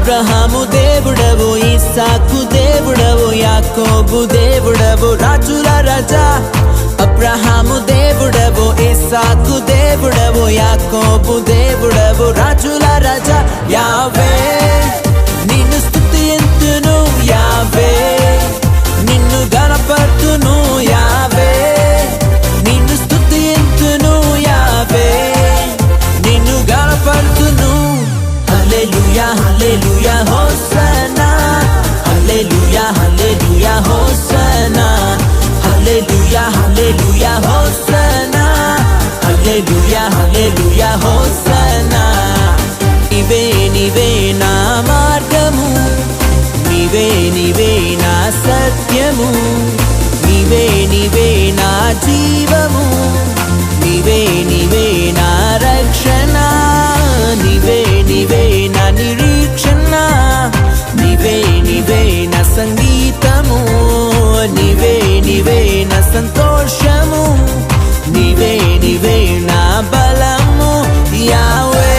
అబ్రహాము దేవుడవు, ఇస్సాకు దేవుడవు, యాకోబు దేవుడవు, రాజుల రాజా. అబ్రహాము దేవుడవు, ఇస్సాకు దేవుడవు, యాకోబు దేవుడవు, రాజుల రాజా. యావే నిన్ను స్తుతింతును, యావే నిన్ను గణపర్తును, యావే నిన్ను స్తుతింతును, యావే నిన్ను గణపర్తును. హల్లెలూయా హల్లెలూయా హోసన్నా, హల్లెలూయా హల్లెలూయా హోసన్నా, హల్లెలూయా హల్లెలూయా హోసన్నా, హల్లెలూయా హల్లెలూయా హోసన్నా. నీవే నీవే నా మార్గము, నీవే నీవే నా సత్యము, నీవే నీవే నా జీవము, నీవే నీవే నా రక్షణ, నీవే నీవే నా నిరీక్షణ, నీవే నీవే నా సంగీతము, నీవే నీవే నా సంతోషము, నీవే నీవే నా బలము. యావే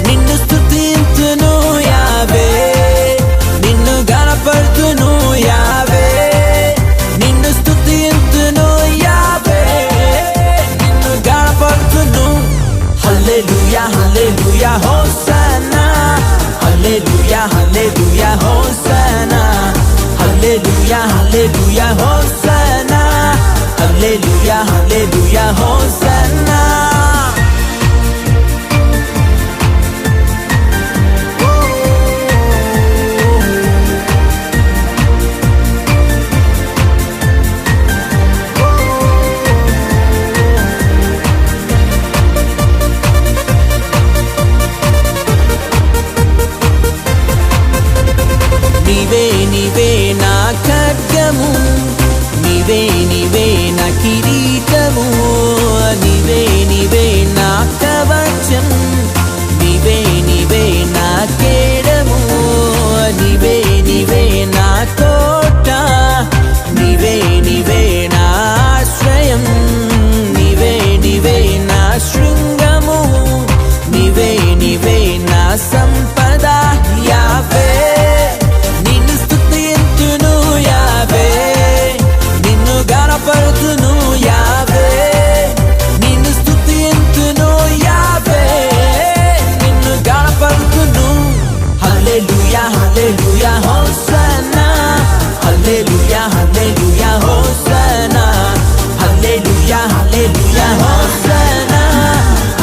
నిన్ను స్తుతింతును, యావే నిన్ను గణపర్తును, యావే నిన్ను స్తుతింతును, యావే నిన్ను గణపర్తును. హల్లెలూయా హల్లెలూయా హోసన్నా, హల్లెలూయా హల్లెలూయా హోసన్నా, హల్లెలూయా హల్లెలూయా హోసన్నా, హల్లెలూయా హల్లెలూయా హోసన్నా.